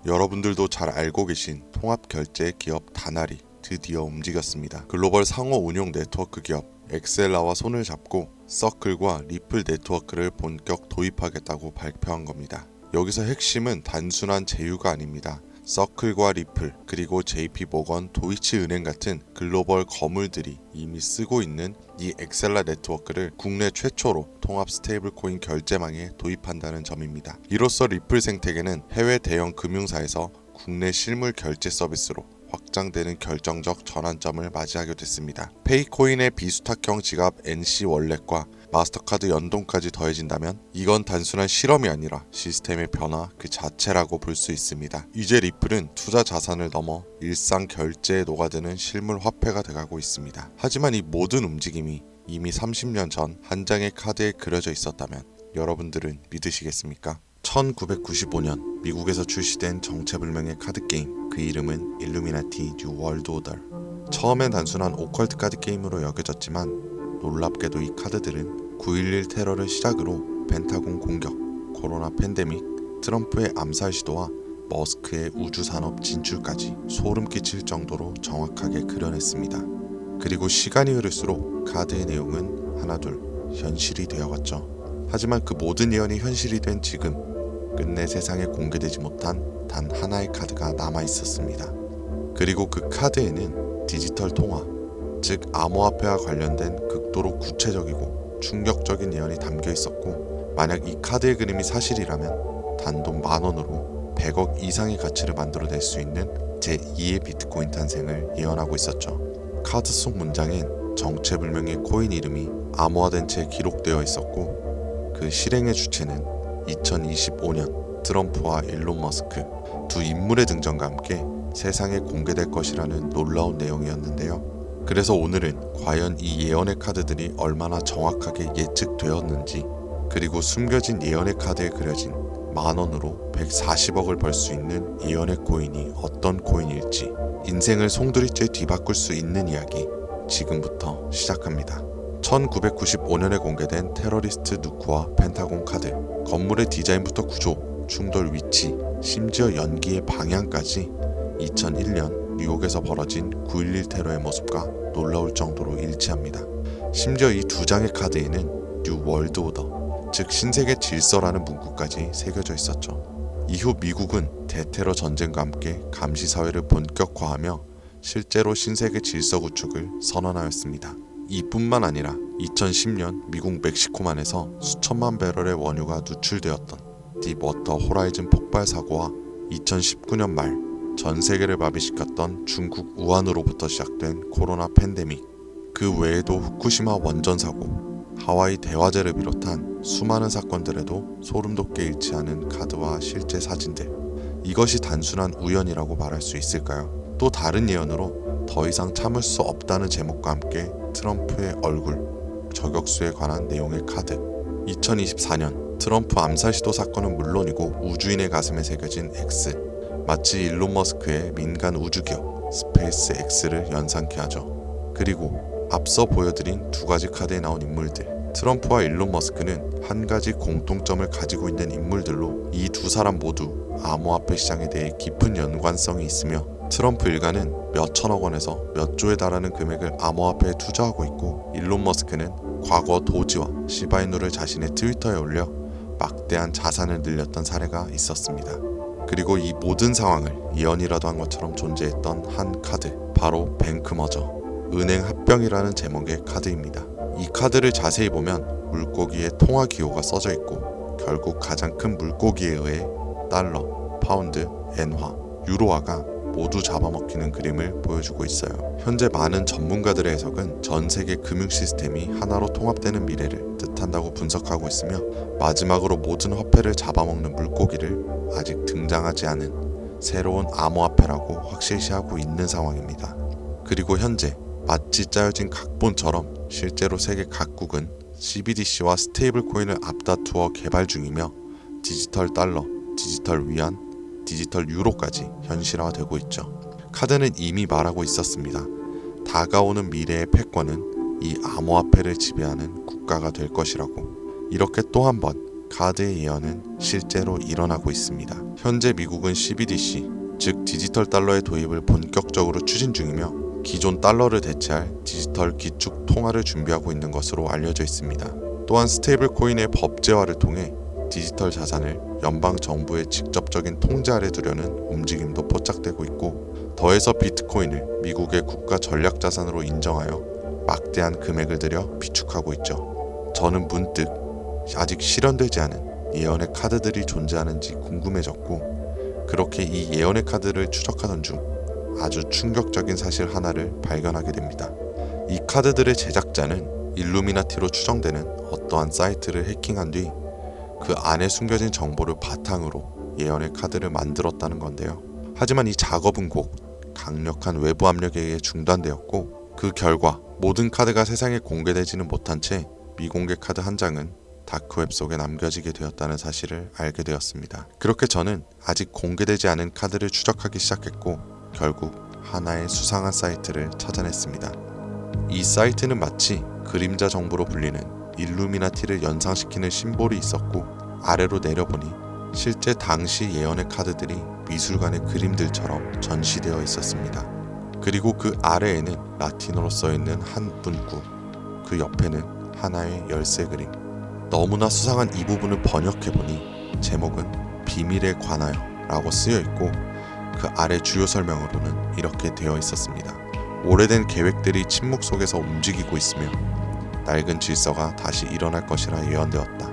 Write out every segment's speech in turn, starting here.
여러분들도 잘 알고 계신 통합결제 기업 다날이 드디어 움직였습니다. 글로벌 상호 운용 네트워크 기업 엑셀라와 손을 잡고 서클과 리플 네트워크를 본격 도입하겠다고 발표한 겁니다. 여기서 핵심은 단순한 제휴가 아닙니다. 서클과 리플 그리고 JP모건, 도이치은행 같은 글로벌 거물들이 이미 쓰고 있는 이 엑셀라 네트워크를 국내 최초로 통합 스테이블 코인 결제망에 도입한다는 점입니다. 이로써 리플 생태계는 해외 대형 금융사에서 국내 실물 결제 서비스로 확장되는 결정적 전환점을 맞이하게 됐습니다. 페이코인의 비수탁형 지갑 NC 월렛과 마스터카드 연동까지 더해진다면 이건 단순한 실험이 아니라 시스템의 변화 그 자체라고 볼 수 있습니다. 이제 리플은 투자 자산을 넘어 일상 결제에 녹아드는 실물 화폐가 돼가고 있습니다. 하지만 이 모든 움직임이 이미 30년 전 한 장의 카드에 그려져 있었다면 여러분들은 믿으시겠습니까? 1995년 미국에서 출시된 정체불명의 카드게임, 그 이름은 일루미나티 뉴 월드 오더. 처음엔 단순한 오컬트 카드 게임으로 여겨졌지만 놀랍게도 이 카드들은 9.11 테러를 시작으로 펜타곤 공격, 코로나 팬데믹, 트럼프의 암살 시도와 머스크의 우주산업 진출까지 소름 끼칠 정도로 정확하게 그려냈습니다. 그리고 시간이 흐를수록 카드의 내용은 하나둘 현실이 되어갔죠. 하지만 그 모든 예언이 현실이 된 지금 끝내 세상에 공개되지 못한 단 하나의 카드가 남아있었습니다. 그리고 그 카드에는 디지털 통화, 즉 암호화폐와 관련된 극도로 구체적이고 충격적인 예언이 담겨 있었고, 만약 이 카드의 그림이 사실이라면 단돈 10,000원으로 100억 이상의 가치를 만들어낼 수 있는 제2의 비트코인 탄생을 예언하고 있었죠. 카드 속 문장엔 정체불명의 코인 이름이 암호화된 채 기록되어 있었고, 그 실행의 주체는 2025년 트럼프와 일론 머스크 두 인물의 등장과 함께 세상에 공개될 것이라는 놀라운 내용이었는데요. 그래서 오늘은 과연 이 예언의 카드들이 얼마나 정확하게 예측되었는지, 그리고 숨겨진 예언의 카드에 그려진 10,000원으로 140억을 벌 수 있는 예언의 코인이 어떤 코인일지, 인생을 송두리째 뒤바꿀 수 있는 이야기 지금부터 시작합니다. 1995년에 공개된 테러리스트 누크와 펜타곤 카드, 건물의 디자인부터 구조, 충돌 위치, 심지어 연기의 방향까지 2001년 뉴욕에서 벌어진 9.11 테러의 모습과 놀라울 정도로 일치합니다. 심지어 이 두 장의 카드에는 뉴 월드 오더, 즉 신세계 질서라는 문구까지 새겨져 있었죠. 이후 미국은 대테러 전쟁과 함께 감시사회를 본격화하며 실제로 신세계 질서 구축을 선언하였습니다. 이뿐만 아니라 2010년 미국 멕시코만에서 수천만 배럴의 원유가 누출되었던 딥워터 호라이즌 폭발 사고와 2019년 말 전 세계를 마비시켰던 중국 우한으로부터 시작된 코로나 팬데믹, 그 외에도 후쿠시마 원전 사고, 하와이 대화재를 비롯한 수많은 사건들에도 소름 돋게 일치하는 카드와 실제 사진들, 이것이 단순한 우연이라고 말할 수 있을까요? 또 다른 예언으로 더 이상 참을 수 없다는 제목과 함께 트럼프의 얼굴, 저격수에 관한 내용의 카드, 2024년 트럼프 암살 시도 사건은 물론이고 우주인의 가슴에 새겨진 X, 마치 일론 머스크의 민간 우주기업 스페이스 X를 연상케 하죠. 그리고 앞서 보여드린 두 가지 카드에 나온 인물들, 트럼프와 일론 머스크는 한 가지 공통점을 가지고 있는 인물들로 이 두 사람 모두 암호화폐 시장에 대해 깊은 연관성이 있으며, 트럼프 일가는 몇 천억 원에서 몇 조에 달하는 금액을 암호화폐에 투자하고 있고, 일론 머스크는 과거 도지와 시바이누를 자신의 트위터에 올려 막대한 자산을 늘렸던 사례가 있었습니다. 그리고 이 모든 상황을 예언이라도 한 것처럼 존재했던 한 카드, 바로 뱅크머저, 은행 합병이라는 제목의 카드입니다. 이 카드를 자세히 보면 물고기의 통화 기호가 써져 있고, 결국 가장 큰 물고기에 의해 달러, 파운드, 엔화, 유로화가 모두 잡아먹히는 그림을 보여주고 있어요. 현재 많은 전문가들의 해석은 전 세계 금융 시스템이 하나로 통합되는 미래를 뜻한다고 분석하고 있으며, 마지막으로 모든 화폐를 잡아먹는 물고기를 아직 등장하지 않은 새로운 암호화폐라고 확실시하고 있는 상황입니다. 그리고 현재 마치 짜여진 각본처럼 실제로 세계 각국은 CBDC와 스테이블 코인을 앞다투어 개발 중이며, 디지털 달러, 디지털 위안, 디지털 유로까지 현실화되고 있죠. 카드는 이미 말하고 있었습니다. 다가오는 미래의 패권은 이 암호화폐를 지배하는 국가가 될 것이라고. 이렇게 또 한 번 카드의 예언은 실제로 일어나고 있습니다. 현재 미국은 CBDC, 즉 디지털 달러의 도입을 본격적으로 추진 중이며 기존 달러를 대체할 디지털 기축 통화를 준비하고 있는 것으로 알려져 있습니다. 또한 스테이블 코인의 법제화를 통해 디지털 자산을 연방 정부의 직접적인 통제 아래 두려는 움직임도 포착되고 있고, 더해서 비트코인을 미국의 국가 전략 자산으로 인정하여 막대한 금액을 들여 비축하고 있죠. 저는 문득 아직 실현되지 않은 예언의 카드들이 존재하는지 궁금해졌고, 그렇게 이 예언의 카드를 추적하던 중 아주 충격적인 사실 하나를 발견하게 됩니다. 이 카드들의 제작자는 일루미나티로 추정되는 어떠한 사이트를 해킹한 뒤 그 안에 숨겨진 정보를 바탕으로 예언의 카드를 만들었다는 건데요. 하지만 이 작업은 곧 강력한 외부 압력에 의해 중단되었고, 그 결과 모든 카드가 세상에 공개되지는 못한 채 미공개 카드 한 장은 다크웹 속에 남겨지게 되었다는 사실을 알게 되었습니다. 그렇게 저는 아직 공개되지 않은 카드를 추적하기 시작했고, 결국 하나의 수상한 사이트를 찾아냈습니다. 이 사이트는 마치 그림자 정보로 불리는 일루미나티를 연상시키는 심볼이 있었고, 아래로 내려보니 실제 당시 예언의 카드들이 미술관의 그림들처럼 전시되어 있었습니다. 그리고 그 아래에는 라틴어로 써있는 한 문구, 그 옆에는 하나의 열쇠 그림. 너무나 수상한 이 부분을 번역해보니 제목은 비밀에 관하여 라고 쓰여있고, 그 아래 주요 설명으로는 이렇게 되어 있었습니다. 오래된 계획들이 침묵 속에서 움직이고 있으며 낡은 질서가 다시 일어날 것이라 예언되었다.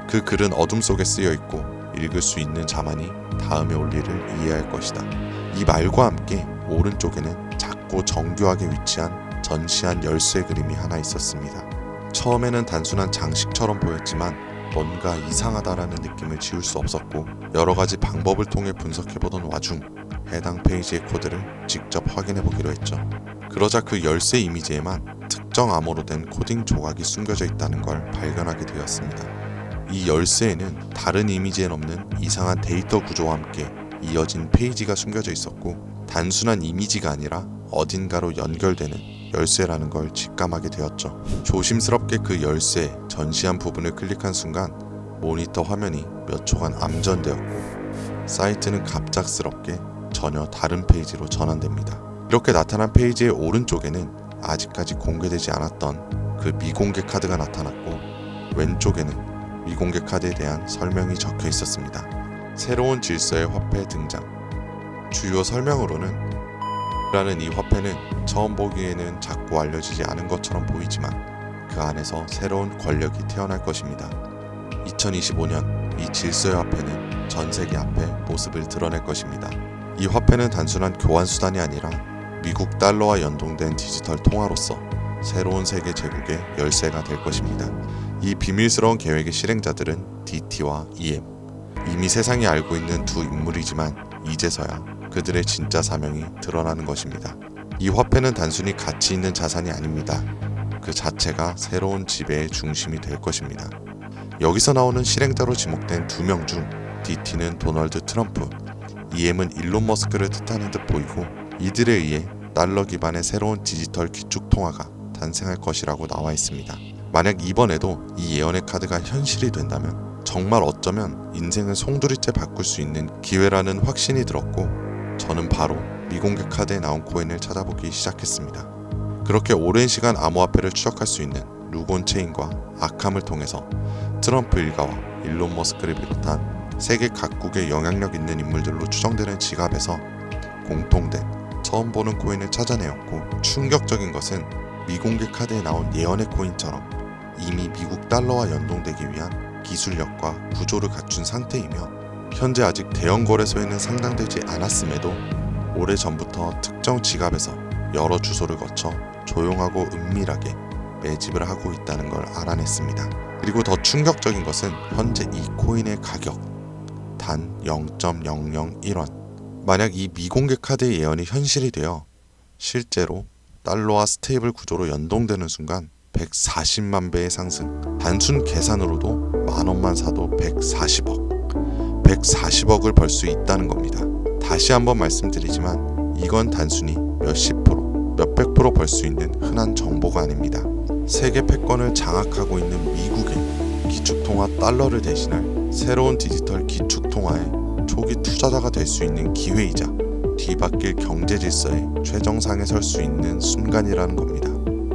그 글은 어둠 속에 쓰여있고 읽을 수 있는 자만이 다음에 올 일을 이해할 것이다. 이 말과 함께 오른쪽에는 작고 정교하게 위치한 전시한 열쇠 그림이 하나 있었습니다. 처음에는 단순한 장식처럼 보였지만 뭔가 이상하다라는 느낌을 지울 수 없었고, 여러가지 방법을 통해 분석해보던 와중 해당 페이지의 코드를 직접 확인해보기로 했죠. 그러자 그 열쇠 이미지에만 특정 암호로 된 코딩 조각이 숨겨져 있다는 걸 발견하게 되었습니다. 이 열쇠에는 다른 이미지엔 없는 이상한 데이터 구조와 함께 이어진 페이지가 숨겨져 있었고, 단순한 이미지가 아니라 어딘가로 연결되는 열쇠라는 걸 직감하게 되었죠. 조심스럽게 그 열쇠의 전시한 부분을 클릭한 순간 모니터 화면이 몇 초간 암전되었고, 사이트는 갑작스럽게 전혀 다른 페이지로 전환됩니다. 이렇게 나타난 페이지의 오른쪽에는 아직까지 공개되지 않았던 그 미공개 카드가 나타났고, 왼쪽에는 미공개 카드에 대한 설명이 적혀 있었습니다. 새로운 질서의 화폐 등장. 주요 설명으로는 라는 이 화폐는 처음 보기에는 작고 알려지지 않은 것처럼 보이지만 그 안에서 새로운 권력이 태어날 것입니다. 2025년 이 질서의 화폐는 전 세계 앞에 모습을 드러낼 것입니다. 이 화폐는 단순한 교환 수단이 아니라 미국 달러와 연동된 디지털 통화로서 새로운 세계 제국의 열쇠가 될 것입니다. 이 비밀스러운 계획의 실행자들은 DT와 EM. 이미 세상이 알고 있는 두 인물이지만 이제서야 그들의 진짜 사명이 드러나는 것입니다. 이 화폐는 단순히 가치 있는 자산이 아닙니다. 그 자체가 새로운 지배의 중심이 될 것입니다. 여기서 나오는 실행자로 지목된 두 명 중 DT는 도널드 트럼프, EM은 일론 머스크를 뜻하는 듯 보이고, 이들에 의해 달러 기반의 새로운 디지털 기축 통화가 탄생할 것이라고 나와 있습니다. 만약 이번에도 이 예언의 카드가 현실이 된다면 정말 어쩌면 인생을 송두리째 바꿀 수 있는 기회라는 확신이 들었고, 저는 바로 미공개 카드에 나온 코인을 찾아보기 시작했습니다. 그렇게 오랜 시간 암호화폐를 추적할 수 있는 루곤 체인과 아캄을 통해서 트럼프 일가와 일론 머스크를 비롯한 세계 각국의 영향력 있는 인물들로 추정되는 지갑에서 공통된 처음 보는 코인을 찾아내었고, 충격적인 것은 미공개 카드에 나온 예언의 코인처럼 이미 미국 달러와 연동되기 위한 기술력과 구조를 갖춘 상태이며, 현재 아직 대형 거래소에는 상장되지 않았음에도 오래전부터 특정 지갑에서 여러 주소를 거쳐 조용하고 은밀하게 매집을 하고 있다는 걸 알아냈습니다. 그리고 더 충격적인 것은 현재 이 코인의 가격 단 0.001원. 만약 이 미공개 카드의 예언이 현실이 되어 실제로 달러와 스테이블 구조로 연동되는 순간 140만 배의 상승. 단순 계산으로도 만원만 사도 140억을 벌 수 있다는 겁니다. 다시 한번 말씀드리지만 이건 단순히 몇십 프로, 몇백 프로 벌 수 있는 흔한 정보가 아닙니다. 세계 패권을 장악하고 있는 미국에 기축통화 달러를 대신할 새로운 디지털 기축통화의 초기 투자자가 될 수 있는 기회이자 뒤바뀔 경제 질서의 최정상에 설 수 있는 순간이라는 겁니다.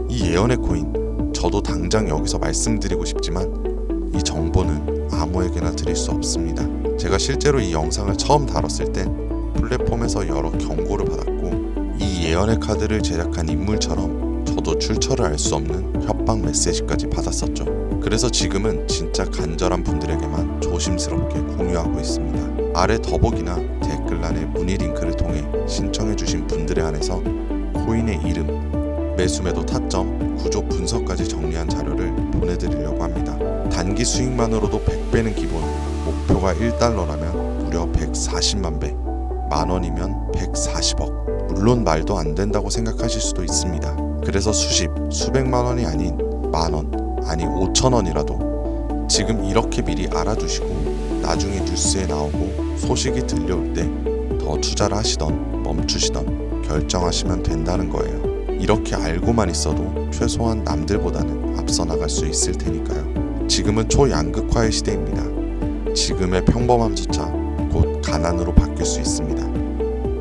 이 예언의 코인, 저도 당장 여기서 말씀드리고 싶지만 이 정보는 아무에게나 드릴 수 없습니다. 제가 실제로 이 영상을 처음 다뤘을 땐 플랫폼에서 여러 경고를 받았고 이 예언의 카드를 제작한 인물처럼 저도 출처를 알 수 없는 협박 메시지까지 받았었죠. 그래서 지금은 진짜 간절한 분들에게만 조심스럽게 공유하고 있습니다. 아래 더보기나 댓글란의 문의 링크를 통해 신청해주신 분들에 한해서 코인의 이름, 매수매도 타점, 구조 분석까지 정리한 자료를 보내드리려고 합니다. 단기 수익만으로도 100배는 기본, 목표가 1달러라면 무려 140만 배, 만원이면 140억. 물론 말도 안 된다고 생각하실 수도 있습니다. 그래서 수백만 원이 아닌 만원, 아니 5천원이라도 지금 이렇게 미리 알아두시고 나중에 뉴스에 나오고 소식이 들려올 때 더 투자를 하시던 멈추시던 결정하시면 된다는 거예요. 이렇게 알고만 있어도 최소한 남들보다는 앞서 나갈 수 있을 테니까요. 지금은 초양극화의 시대입니다. 지금의 평범함조차 곧 가난으로 바뀔 수 있습니다.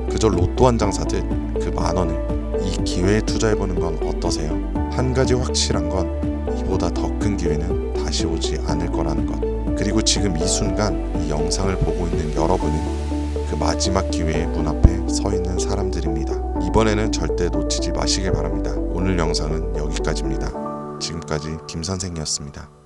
그저 로또 한 장 사듯 그 만원을 이 기회에 투자해보는 건 어떠세요? 한 가지 확실한 건 이보다 더 큰 기회는 다시 오지 않을 거라는 것. 그리고 지금 이 순간 이 영상을 보고 있는 여러분은 그 마지막 기회의 문 앞에 서 있는 사람들입니다. 이번에는 절대 놓치지 마시길 바랍니다. 오늘 영상은 여기까지입니다. 지금까지 김 선생이었습니다.